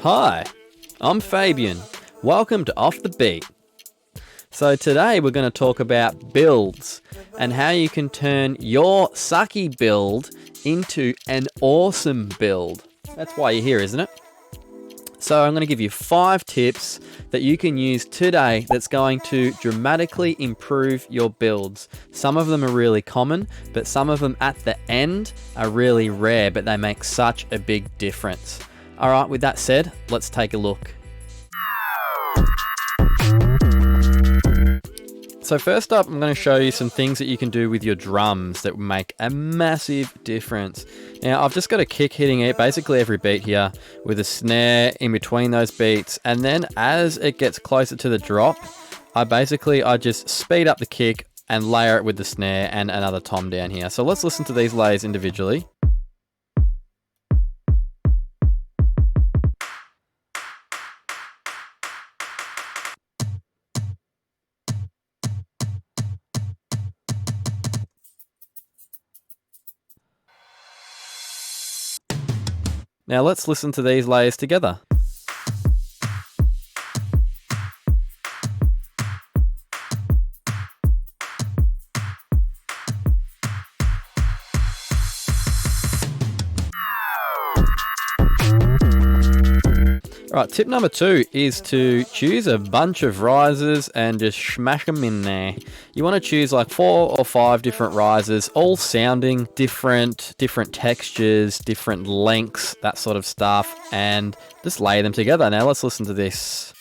Hi, I'm Fabian. Welcome to Off the Beat. So today we're going to talk about builds and how you can turn your sucky build into an awesome build. That's why you're here, isn't it? So I'm going to give you 5 tips that you can use today that's going to dramatically improve your builds. Some of them are really common, but some of them at the end are really rare, but they make such a big difference. All right, with that said, let's take a look. So first up, I'm going to show you some things that you can do with your drums that will make a massive difference. Now, I've just got a kick hitting it, basically every beat here, with a snare in between those beats. And then as it gets closer to the drop, I just speed up the kick and layer it with the snare and another tom down here. So let's listen to these layers individually. Now let's listen to these layers together. Alright, tip number 2 is to choose a bunch of risers and just smash them in there. You want to choose like 4 or 5 different risers, all sounding different textures, different lengths, that sort of stuff, and just lay them together. Now let's listen to this.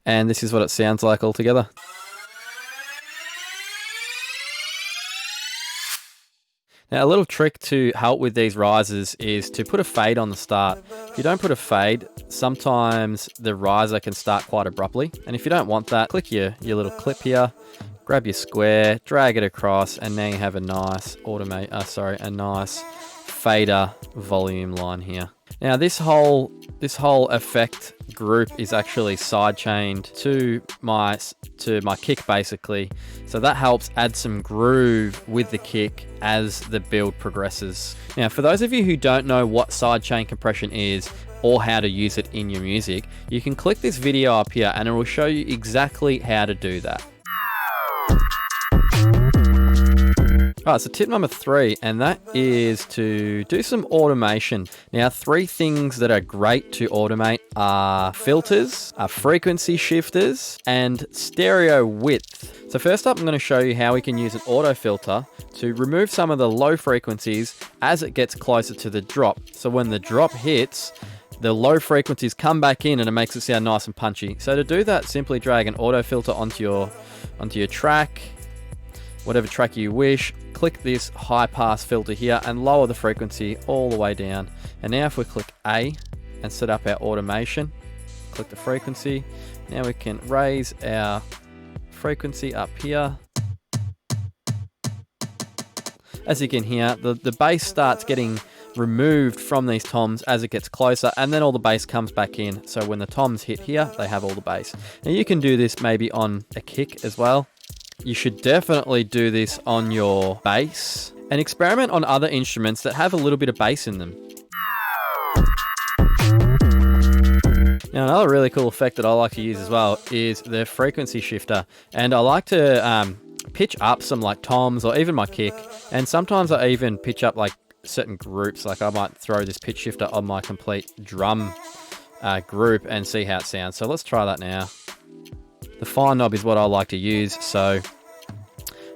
And this is what it sounds like all together. Now, a little trick to help with these risers is to put a fade on the start. If you don't put a fade, sometimes the riser can start quite abruptly. And if you don't want that, click your little clip here, grab your square, drag it across, and now you have a nice a nice fader volume line here. Now, this whole effect group is actually sidechained to my kick basically. So that helps add some groove with the kick as the build progresses. Now, for those of you who don't know what sidechain compression is or how to use it in your music, you can click this video up here and it will show you exactly how to do that. Alright, so tip number 3, and that is to do some automation. Now, 3 things that are great to automate are filters, frequency shifters, and stereo width. So first up, I'm going to show you how we can use an auto filter to remove some of the low frequencies as it gets closer to the drop. So when the drop hits, the low frequencies come back in and it makes it sound nice and punchy. So to do that, simply drag an auto filter onto your track, whatever track you wish. Click this high pass filter here and lower the frequency all the way down. And now if we click A and set up our automation, click the frequency. Now we can raise our frequency up here. As you can hear, the bass starts getting removed from these toms as it gets closer, and then all the bass comes back in. So when the toms hit here, they have all the bass. Now you can do this maybe on a kick as well. You should definitely do this on your bass and experiment on other instruments that have a little bit of bass in them. Now, another really cool effect that I like to use as well is the frequency shifter. And I like to pitch up some like toms or even my kick. And sometimes I even pitch up like certain groups. Like I might throw this pitch shifter on my complete drum group and see how it sounds. So let's try that now. The fine knob is what I like to use, so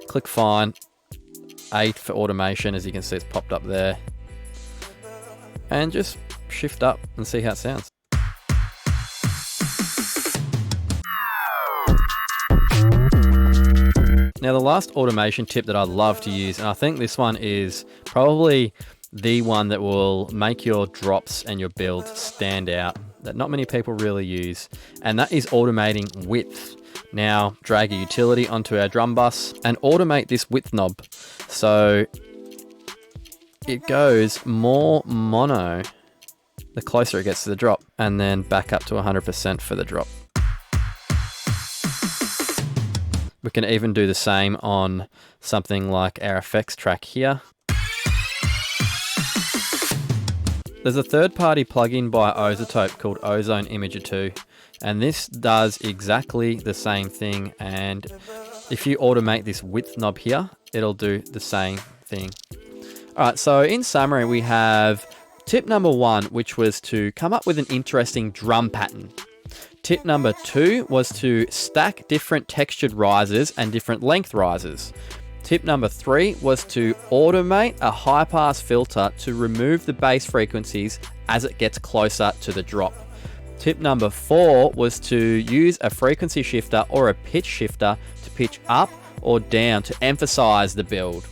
click fine, 8 for automation, as you can see it's popped up there. And just shift up and see how it sounds. Now the last automation tip that I love to use, and I think this one is probably the one that will make your drops and your build stand out, that not many people really use, and that is automating width. Now drag a utility onto our drum bus and automate this width knob so it goes more mono the closer it gets to the drop, and then back up to 100% for the drop. We can even do the same on something like our effects track here. There's a third-party plugin by Ozotope called Ozone Imager 2, and this does exactly the same thing. And if you automate this width knob here, it'll do the same thing. All right, so in summary, we have tip number 1, which was to come up with an interesting drum pattern. Tip number 2 was to stack different textured risers and different length risers. Tip number 3 was to automate a high pass filter to remove the bass frequencies as it gets closer to the drop. Tip number 4 was to use a frequency shifter or a pitch shifter to pitch up or down to emphasize the build.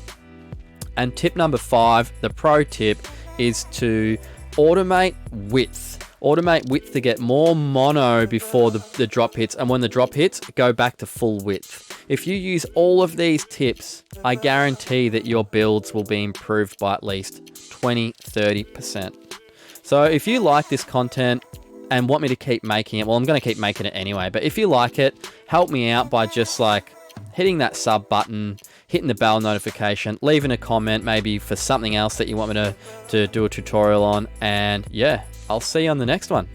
And tip number 5, the pro tip, is to automate width. Automate width to get more mono before the drop hits, and when the drop hits, go back to full width. If you use all of these tips, I guarantee that your builds will be improved by at least 20-30%. So if you like this content and want me to keep making it, well, I'm going to keep making it anyway, but if you like it, help me out by just like hitting that sub button, hitting the bell notification, leaving a comment maybe for something else that you want me to do a tutorial on, and yeah, I'll see you on the next one.